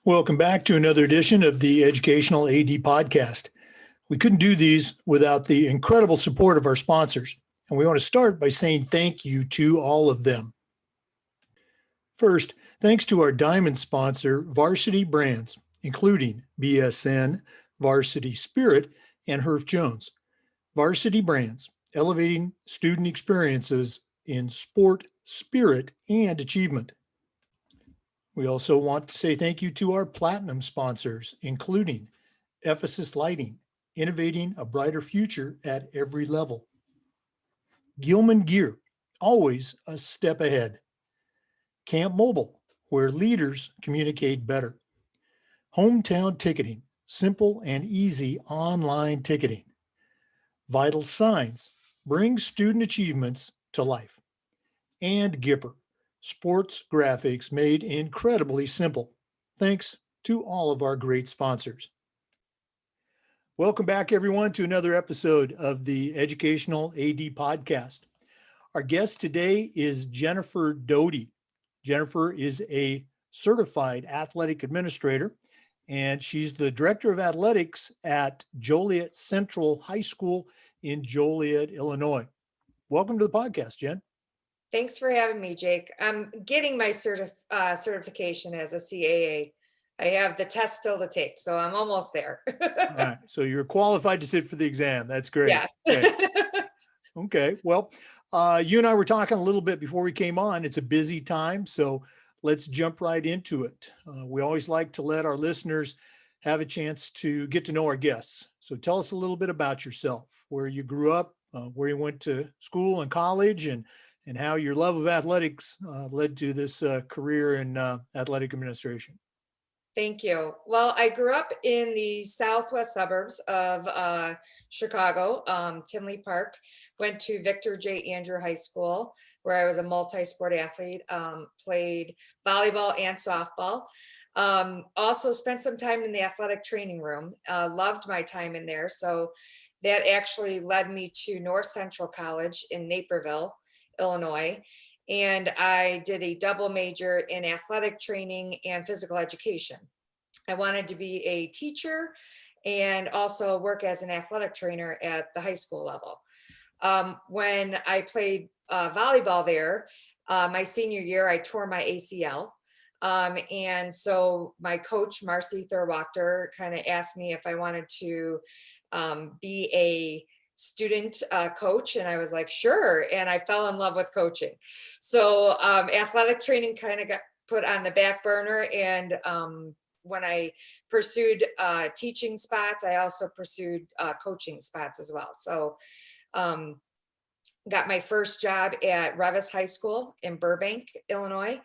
Welcome back to another edition of the Educational AD Podcast. We couldn't do these without the incredible support of our sponsors, and we want to start by saying thank you to all of them. First, thanks to our diamond sponsor, Varsity Brands, including BSN, Varsity Spirit, and Herff Jones. Varsity Brands, elevating student experiences in sport, spirit, and achievement. We also want to say thank you to our platinum sponsors, including Ephesus Lighting, innovating a brighter future at every level. Gilman Gear, always a step ahead. Camp Mobile, where leaders communicate better. Hometown Ticketing, simple and easy online ticketing. Vital Signs, bring student achievements to life. And Gipper, sports graphics made incredibly simple. Thanks to all of our great sponsors. Welcome back, everyone, to another episode of the Educational AD Podcast. Our guest today is Jennifer Doede. Jennifer is a certified athletic administrator, and she's the director of athletics at Joliet Central High School in Joliet, Illinois. Welcome to the podcast, Jen. Thanks for having me, Jake. I'm getting my certification as a CAA. I have the test still to take, so I'm almost there. All right, so you're qualified to sit for the exam. That's great. Yeah. Okay, well, you and I were talking a little bit before we came on. It's a busy time, so let's jump right into it. We always like to let our listeners have a chance to get to know our guests. So tell us a little bit about yourself, where you grew up, where you went to school and college, and how your love of athletics led to this career in athletic administration. Thank you. Well, I grew up in the southwest suburbs of Chicago, Tinley Park. Went to Victor J. Andrew High School, where I was a multi-sport athlete, played volleyball and softball. Also spent some time in the athletic training room, loved my time in there. So that actually led me to North Central College in Naperville, Illinois. And I did a double major in athletic training and physical education. I wanted to be a teacher and also work as an athletic trainer at the high school level. When I played volleyball there, my senior year, I tore my ACL. And so my coach, Marcy Thurwachter, kind of asked me if I wanted to be a student coach, and I was like, sure. And I fell in love with coaching. So athletic training kind of got put on the back burner. And when I pursued teaching spots, I also pursued coaching spots as well. So got my first job at Revis High School in Burbank, Illinois.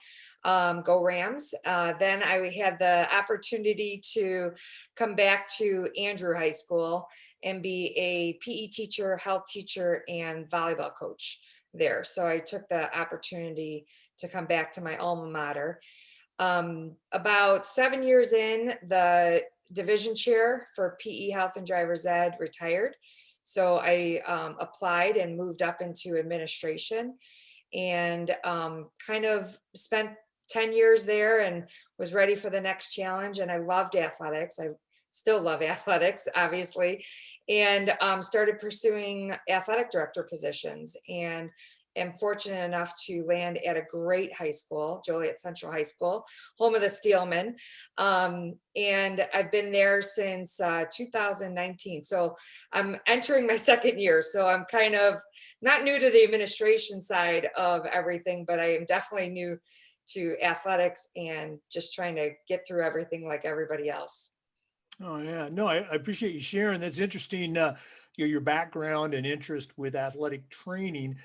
Go Rams. Then I had the opportunity to come back to Andrew High School and be a PE teacher, health teacher, and volleyball coach there. So I took the opportunity to come back to my alma mater. About 7 years in, the division chair for PE Health and Driver's Ed retired. So I applied and moved up into administration, and kind of spent 10 years there and was ready for the next challenge. And I loved athletics. I still love athletics, obviously, and started pursuing athletic director positions, and am fortunate enough to land at a great high school, Joliet Central High School, home of the Steelmen. And I've been there since 2019. So I'm entering my second year. So I'm kind of not new to the administration side of everything, but I am definitely new to athletics and just trying to get through everything like everybody else. Oh yeah, no, I appreciate you sharing. That's interesting. Your background and interest with athletic training.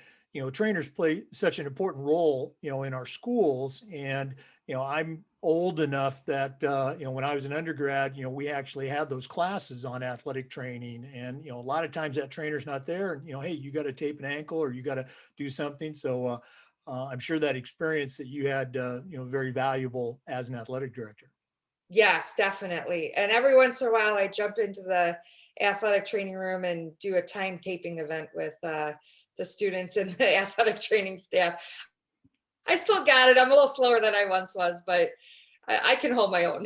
Trainers play such an important role, in our schools. And, I'm old enough that, when I was an undergrad, we actually had those classes on athletic training. And, a lot of times that trainer's not there and, hey, you got to tape an ankle or you got to do something. So I'm sure that experience that you had, very valuable as an athletic director. Yes, definitely. And every once in a while, I jump into the athletic training room and do a time taping event with the students and the athletic training staff. I still got it. I'm a little slower than I once was, but I can hold my own.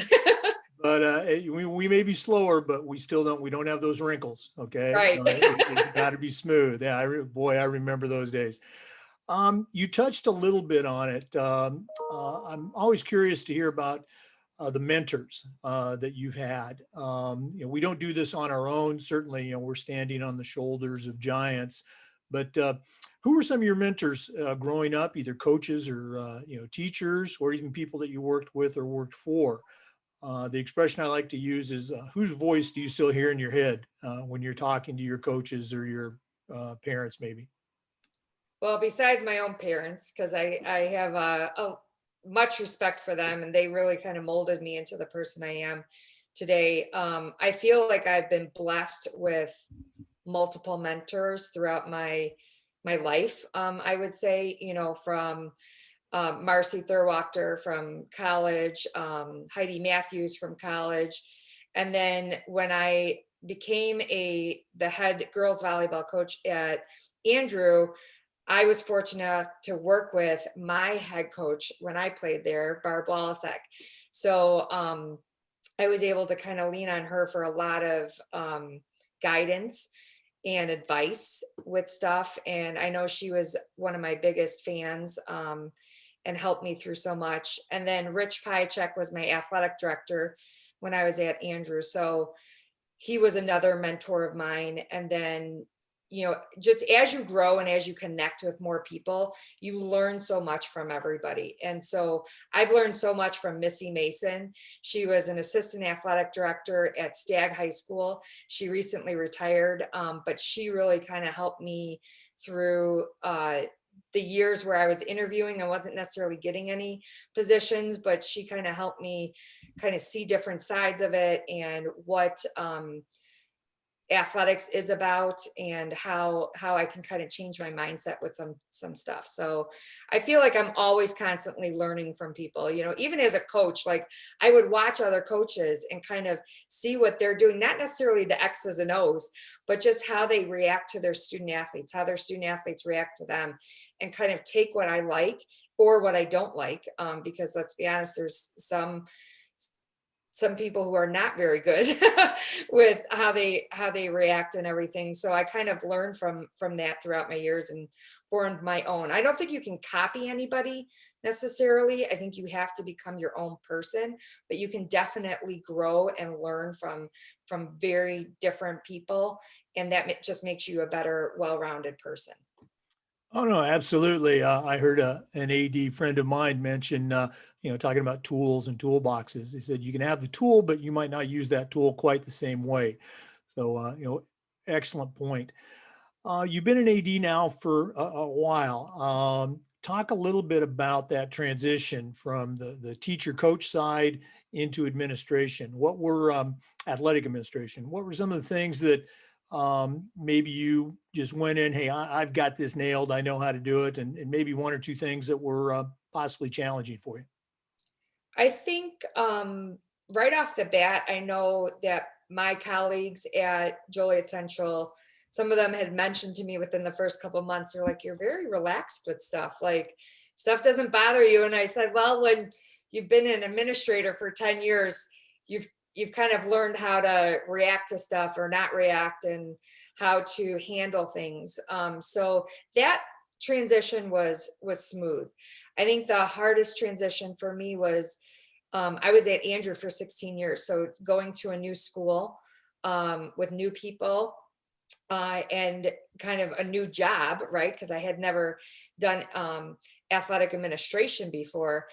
But we may be slower, but we don't have those wrinkles. Okay. Right. It's got to be smooth. Yeah. Boy, I remember those days. You touched a little bit on it. I'm always curious to hear about the mentors that you've had. We don't do this on our own. Certainly, we're standing on the shoulders of giants. But who were some of your mentors growing up, either coaches or teachers, or even people that you worked with or worked for? The expression I like to use is, whose voice do you still hear in your head when you're talking to your coaches or your parents, maybe? Well, besides my own parents, because I have much respect for them, and they really kind of molded me into the person I am today. I feel like I've been blessed with multiple mentors throughout my life. I would say, from Marcy Thurwachter from college, Heidi Matthews from college, and then when I became the head girls volleyball coach at Andrew, I was fortunate enough to work with my head coach when I played there, Barb Walasek. So I was able to kind of lean on her for a lot of guidance and advice with stuff. And I know she was one of my biggest fans and helped me through so much. And then Rich Piacek was my athletic director when I was at Andrew. So he was another mentor of mine. And then just as you grow and as you connect with more people, you learn so much from everybody. And so I've learned so much from Missy Mason. She was an assistant athletic director at Stagg High School. She recently retired, but she really kind of helped me through the years where I was interviewing. I wasn't necessarily getting any positions, but she kind of helped me kind of see different sides of it and what athletics is about, and how I can kind of change my mindset with some stuff. So I feel like I'm always constantly learning from people, even as a coach. Like, I would watch other coaches and kind of see what they're doing, not necessarily the X's and O's, but just how they react to their student athletes, how their student athletes react to them, and kind of take what I like or what I don't like. Because let's be honest, there's some people who are not very good with how they react and everything. So I kind of learned from that throughout my years and formed my own. I don't think you can copy anybody necessarily. I think you have to become your own person, but you can definitely grow and learn from very different people. And that just makes you a better, well-rounded person. Oh, no, absolutely. I heard an AD friend of mine mention, talking about tools and toolboxes. He said, you can have the tool, but you might not use that tool quite the same way. So, excellent point. You've been an AD now for a while. Talk a little bit about that transition from the teacher coach side into administration. What were athletic administration? What were some of the things that maybe you just went in, hey, I've got this nailed, I know how to do it, and maybe one or two things that were possibly challenging for you? I think right off the bat, I know that my colleagues at Joliet Central, some of them had mentioned to me within the first couple of months, they're like, you're very relaxed with stuff. Like, stuff doesn't bother you. And I said, well, when you've been an administrator for 10 years, you've kind of learned how to react to stuff or not react, and how to handle things. So that transition was smooth. I think the hardest transition for me was I was at Andrew for 16 years. So going to a new school with new people and kind of a new job, right? Because I had never done athletic administration before.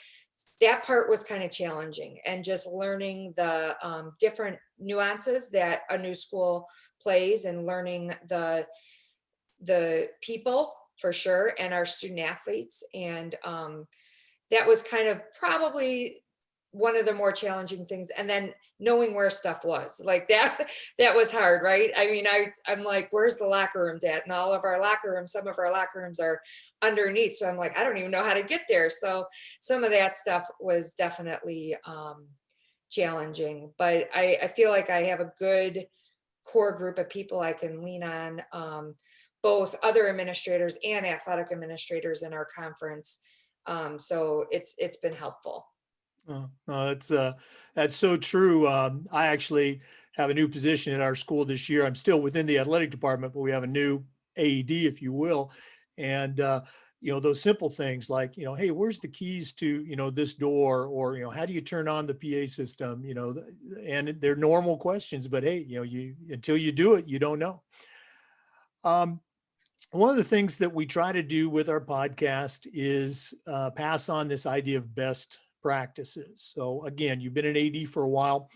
That part was kind of challenging, and just learning the different nuances that a new school plays, and learning the people for sure, and our student athletes. And that was kind of probably one of the more challenging things. And then knowing where stuff was like that was hard, right? I mean, I'm like, where's the locker rooms at? And all of our locker rooms, some of our locker rooms are underneath. So I'm like, I don't even know how to get there. So some of that stuff was definitely challenging, but I feel like I have a good core group of people I can lean on, both other administrators and athletic administrators in our conference. So it's been helpful. No, that's so true. I actually have a new position at our school this year. I'm still within the athletic department, but we have a new AED, if you will. And, those simple things like, hey, where's the keys to, this door? Or, how do you turn on the PA system? And they're normal questions, but hey, until you do it, you don't know. Um, One of the things that we try to do with our podcast is pass on this idea of best practices. So again, you've been an AD for a while.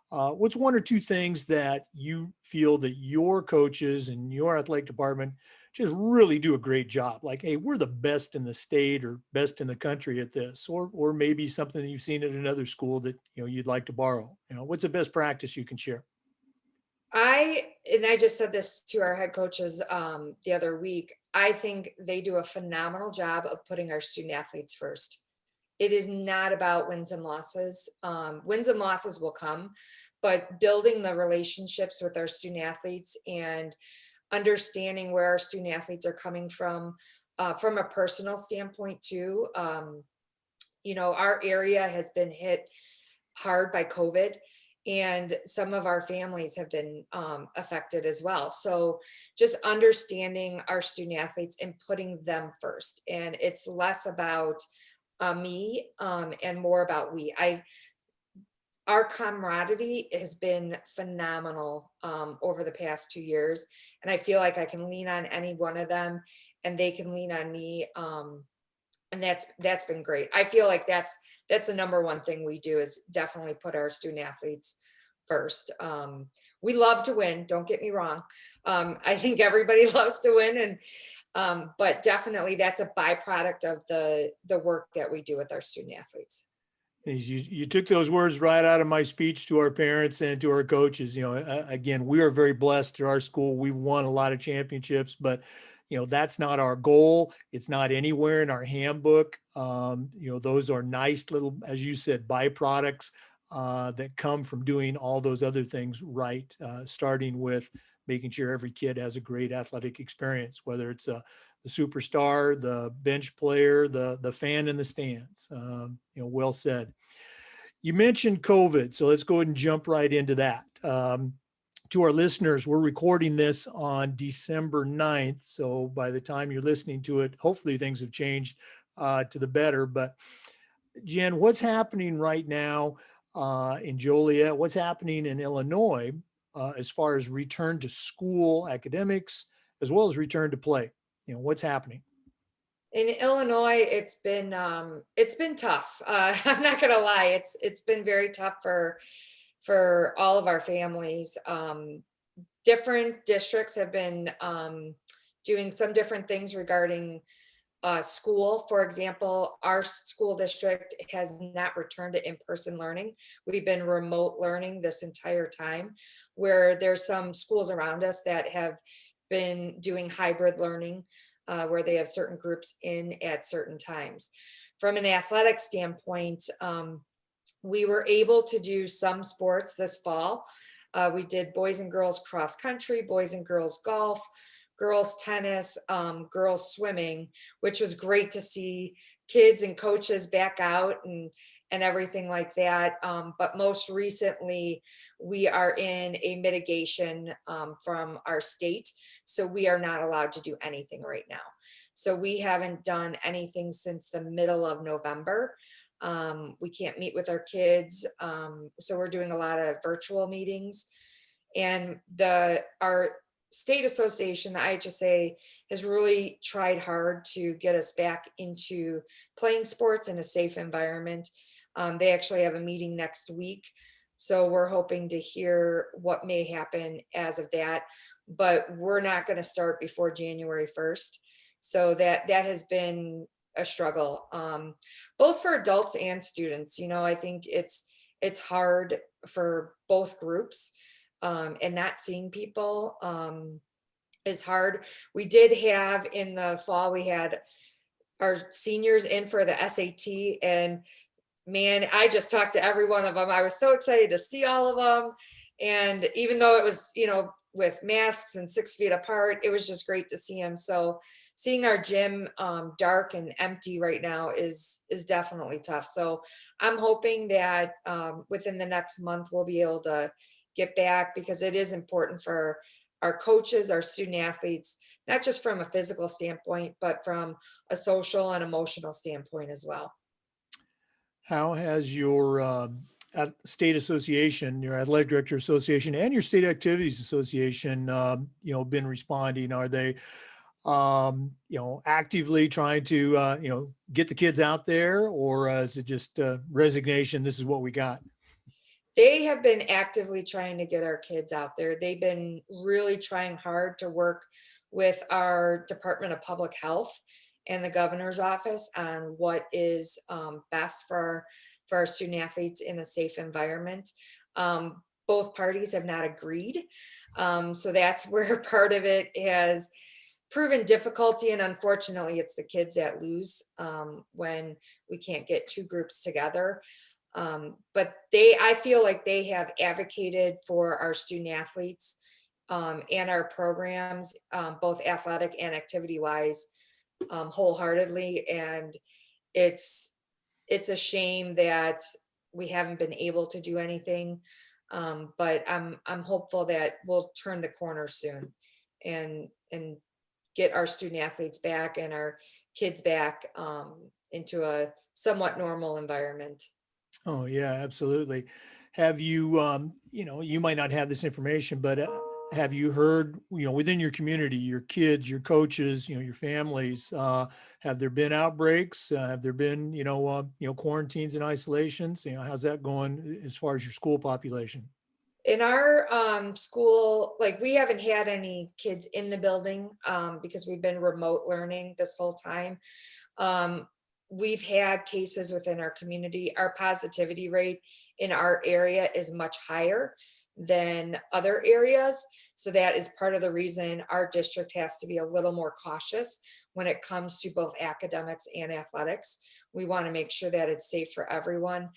What's one or two things that you feel that your coaches and your athletic department just really do a great job? Like, hey, we're the best in the state or best in the country at this, or maybe something that you've seen at another school that you'd like to borrow. What's the best practice you can share? I just said this to our head coaches the other week. I think they do a phenomenal job of putting our student athletes first. It is not about wins and losses. Wins and losses will come, but building the relationships with our student athletes and understanding where our student athletes are coming from a personal standpoint too. Our area has been hit hard by COVID, and some of our families have been affected as well. So just understanding our student athletes and putting them first. And it's less about me and more about we. Our camaraderie has been phenomenal over the past 2 years. And I feel like I can lean on any one of them and they can lean on me. And that's been great. I feel like that's the number one thing we do is definitely put our student athletes first. We love to win, don't get me wrong. I think everybody loves to win, and but definitely that's a byproduct of the work that we do with our student athletes. You took those words right out of my speech to our parents and to our coaches. Again, we are very blessed at our school. We've won a lot of championships, but that's not our goal. It's not anywhere in our handbook. Those are nice little, as you said, byproducts that come from doing all those other things right, starting with making sure every kid has a great athletic experience, whether it's the superstar, the bench player, the fan in the stands. Well said. You mentioned COVID, so let's go ahead and jump right into that. To our listeners, we're recording this on December 9th. So by the time you're listening to it, hopefully things have changed to the better. But Jen, what's happening right now in Joliet? What's happening in Illinois as far as return to school academics, as well as return to play? What's happening? In Illinois, it's been tough. I'm not gonna lie, it's been very tough for all of our families. Different districts have been doing some different things regarding school. For example, our school district has not returned to in-person learning. We've been remote learning this entire time, where there's some schools around us that have been doing hybrid learning, where they have certain groups in at certain times. From an athletic standpoint, we were able to do some sports this fall. We did boys and girls cross country, boys and girls golf, girls tennis, girls swimming, which was great to see kids and coaches back out and everything like that. But most recently, we are in a mitigation from our state. So we are not allowed to do anything right now. So we haven't done anything since the middle of November. We can't meet with our kids. So we're doing a lot of virtual meetings. And our state association, the IHSA, has really tried hard to get us back into playing sports in a safe environment. They actually have a meeting next week. So we're hoping to hear what may happen as of that, but we're not going to start before January 1st. So that has been a struggle, both for adults and students. I think it's hard for both groups, and not seeing people is hard. We did have in the fall, we had our seniors in for the SAT, and man, I just talked to every one of them. I was so excited to see all of them. And even though it was, with masks and 6 feet apart, it was just great to see them. So seeing our gym dark and empty right now is definitely tough. So I'm hoping that within the next month we'll be able to get back, because it is important for our coaches, our student athletes, not just from a physical standpoint, but from a social and emotional standpoint as well. How has your state association, your athletic director association, and your state activities association, been responding? Are they, actively trying to, get the kids out there, or is it just resignation? This is what we got. They have been actively trying to get our kids out there. They've been really trying hard to work with our Department of Public Health and the governor's office on what is best for our student athletes in a safe environment. Both parties have not agreed. So that's where part of it has proven difficulty. And unfortunately, it's the kids that lose when we can't get two groups together. But I feel like they have advocated for our student athletes and our programs, both athletic and activity wise, wholeheartedly. And it's a shame that we haven't been able to do anything. But I'm hopeful that we'll turn the corner soon and get our student athletes back and our kids back into a somewhat normal environment. Oh, yeah, absolutely. Have you, you might not have this information, but have you heard, within your community, your kids, your coaches, your families, have there been outbreaks? Have there been, quarantines and isolations? How's that going as far as your school population? In our school, like, we haven't had any kids in the building because we've been remote learning this whole time. We've had cases within our community. Our positivity rate in our area is much higher than other areas. So that is part of the reason our district has to be a little more cautious when it comes to both academics and athletics. We want to make sure that it's safe for everyone.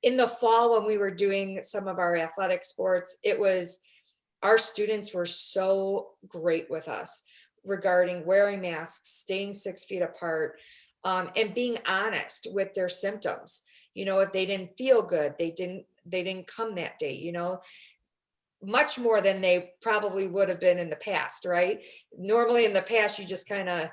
In the fall, when we were doing some of our athletic sports, our students were so great with us regarding wearing masks, staying 6 feet apart, and being honest with their symptoms. If they didn't feel good, they didn't come that day, much more than they probably would have been in the past, right? Normally in the past, you just kind of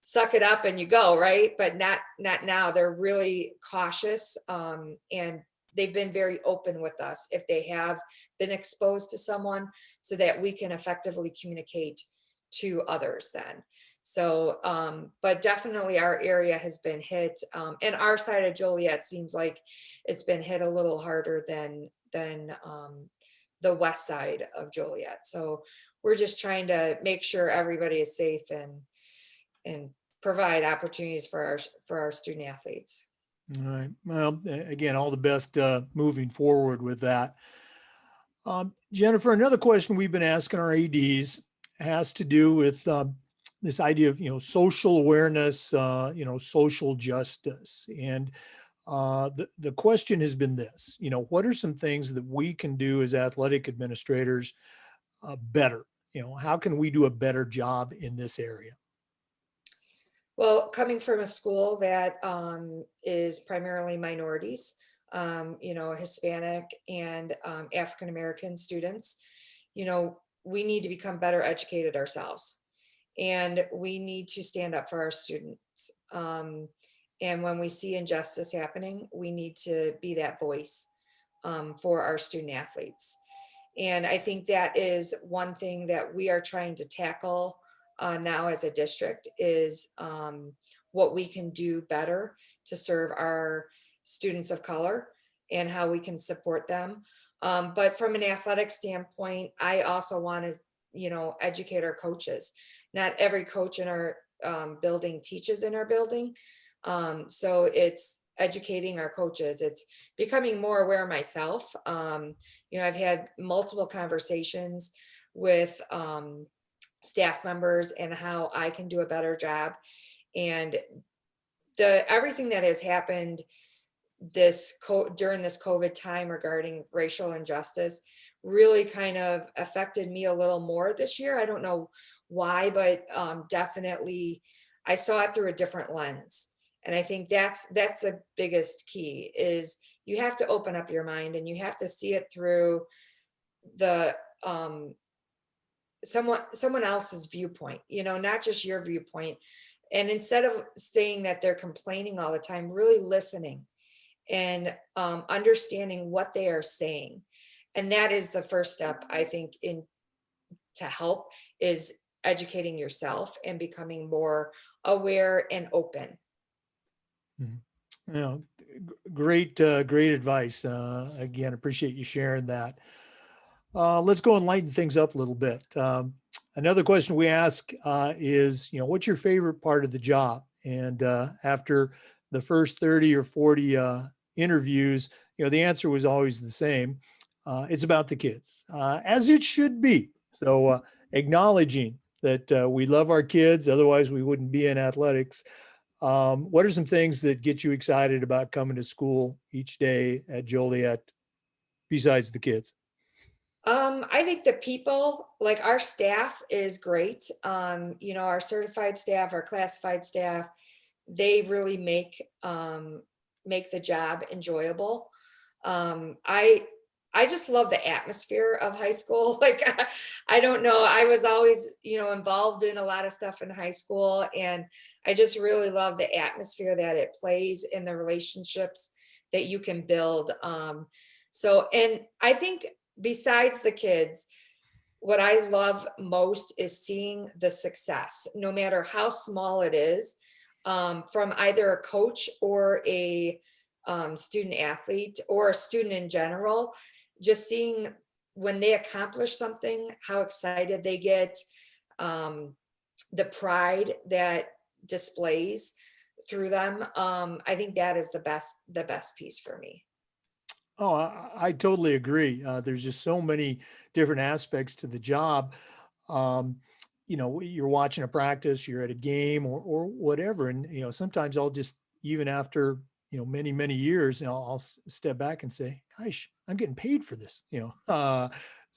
suck it up and you go, right? But not now. They're really cautious, and they've been very open with us if they have been exposed to someone, so that we can effectively communicate to others then. So, but definitely our area has been hit, and our side of Joliet seems like it's been hit a little harder than the west side of Joliet. So we're just trying to make sure everybody is safe and provide opportunities for our student athletes. All right. Well, again, all the best moving forward with that. Jennifer, another question we've been asking our ADs has to do with this idea of, social awareness, social justice. And the question has been this, what are some things that we can do as athletic administrators better? How can we do a better job in this area? Well, coming from a school that is primarily minorities, Hispanic and African American students, we need to become better educated ourselves, and we need to stand up for our students. And when we see injustice happening, we need to be that voice for our student athletes. And I think that is one thing that we are trying to tackle now as a district, is what we can do better to serve our students of color and how we can support them. But from an athletic standpoint, I also want to, educate our coaches. Not every coach in our building teaches in our building. So it's educating our coaches. It's becoming more aware myself. I've had multiple conversations with staff members and how I can do a better job. And everything that has happened during this COVID time regarding racial injustice really kind of affected me a little more this year. I don't know why, but definitely I saw it through a different lens. And I think that's the biggest key is you have to open up your mind and you have to see it through the someone else's viewpoint, not just your viewpoint. And instead of saying that they're complaining all the time, really listening and understanding what they are saying. And that is the first step, I think, to help is educating yourself and becoming more aware and open. Great advice. Again, appreciate you sharing that. Let's go and lighten things up a little bit. Another question we ask is, what's your favorite part of the job? And after the first 30 or 40 interviews, the answer was always the same. It's about the kids, as it should be. So acknowledging that we love our kids, otherwise we wouldn't be in athletics. What are some things that get you excited about coming to school each day at Joliet besides the kids? I think the people, like our staff is great. Our certified staff, our classified staff, they really make the job enjoyable. I just love the atmosphere of high school. Like, I don't know, I was always, involved in a lot of stuff in high school, and I just really love the atmosphere that it plays in the relationships that you can build. And I think besides the kids, what I love most is seeing the success, no matter how small it is, from either a coach or a student athlete or a student in general, just seeing when they accomplish something, how excited they get, the pride that displays through them. I think that is the best piece for me. Oh, I totally agree. There's just so many different aspects to the job. You're watching a practice, you're at a game or whatever. And, sometimes I'll just, even after, many, many years, I'll step back and say, gosh, I'm getting paid for this,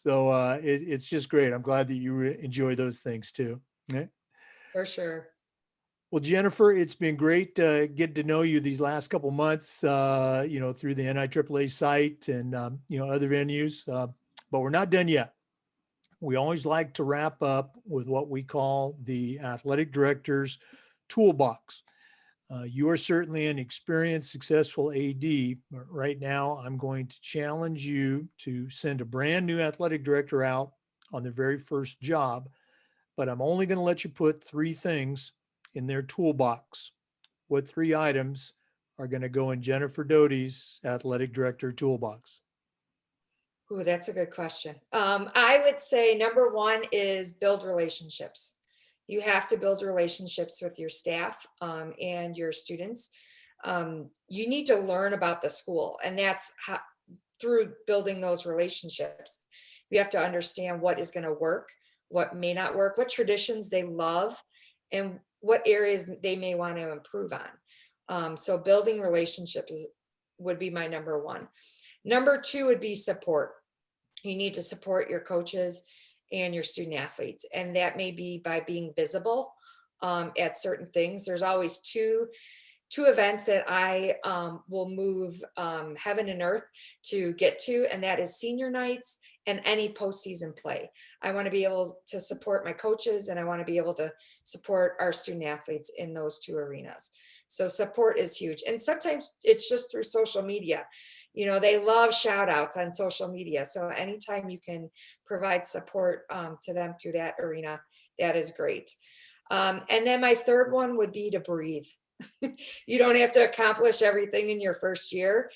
it's just great. I'm glad that you enjoy those things too. Okay. For sure. Well, Jennifer, it's been great getting to know you these last couple months, through the NIAAA site and, other venues, but we're not done yet. We always like to wrap up with what we call the athletic director's toolbox. You are certainly an experienced, successful AD, but right now I'm going to challenge you to send a brand new athletic director out on their very first job, but I'm only going to let you put 3 things in their toolbox. What 3 items are going to go in Jennifer Doede's athletic director toolbox? Ooh, that's a good question. I would say number 1 is build relationships. You have to build relationships with your staff and your students. You need to learn about the school, and that's how, through building those relationships. You have to understand what is going to work, what may not work, what traditions they love, and what areas they may want to improve on. So building relationships would be my number 1. Number 2 would be support. You need to support your coaches and your student athletes, and that may be by being visible at certain things. There's always two events that I will move heaven and earth to get to, and that is senior nights and any postseason play. I want to be able to support my coaches, and I want to be able to support our student athletes in those 2 arenas. So support is huge. And sometimes it's just through social media. They love shout outs on social media. So anytime you can provide support to them through that arena, that is great. And then my third one would be to breathe. You don't have to accomplish everything in your first year.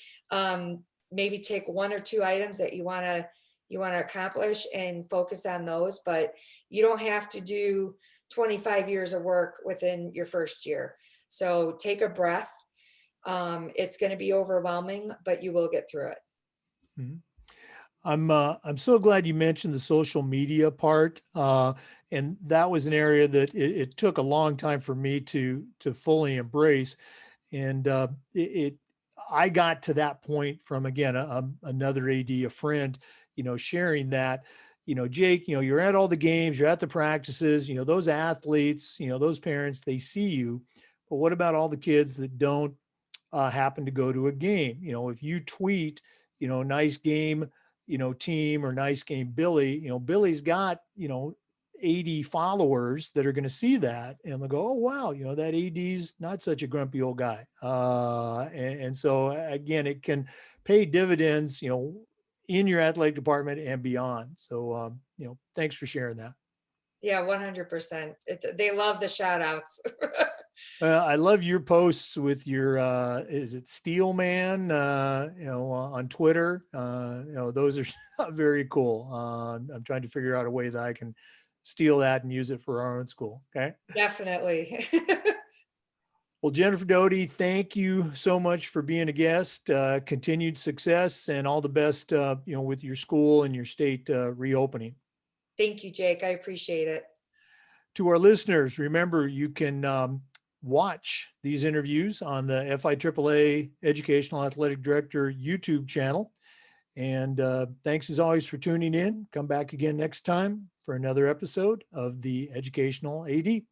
Maybe take 1 or 2 items that you want to accomplish and focus on those, but you don't have to do 25 years of work within your first year. So take a breath. It's going to be overwhelming, but you will get through it. Mm-hmm. I'm so glad you mentioned the social media part. And that was an area that it took a long time for me to fully embrace. And I got to that point from, again, another AD, a friend, sharing that, Jake, you're at all the games, you're at the practices, those athletes, those parents, they see you. But what about all the kids that don't happen to go to a game? If you tweet, nice game, team, or nice game, Billy, Billy's got, 80 followers that are going to see that and they'll go, oh, wow, that AD's not such a grumpy old guy. And so again, it can pay dividends, in your athletic department and beyond. So, thanks for sharing that. Yeah, 100%. They love the shout outs. I love your posts with your, is it Steel Man, on Twitter. Those are very cool. I'm trying to figure out a way that I can steal that and use it for our own school. Okay. Definitely. Well, Jennifer Doede, thank you so much for being a guest. Continued success and all the best, with your school and your state reopening. Thank you, Jake. I appreciate it. To our listeners, remember you can watch these interviews on the FIAAA Educational Athletic Director YouTube channel. And thanks as always for tuning in. Come back again next time for another episode of the Educational AD.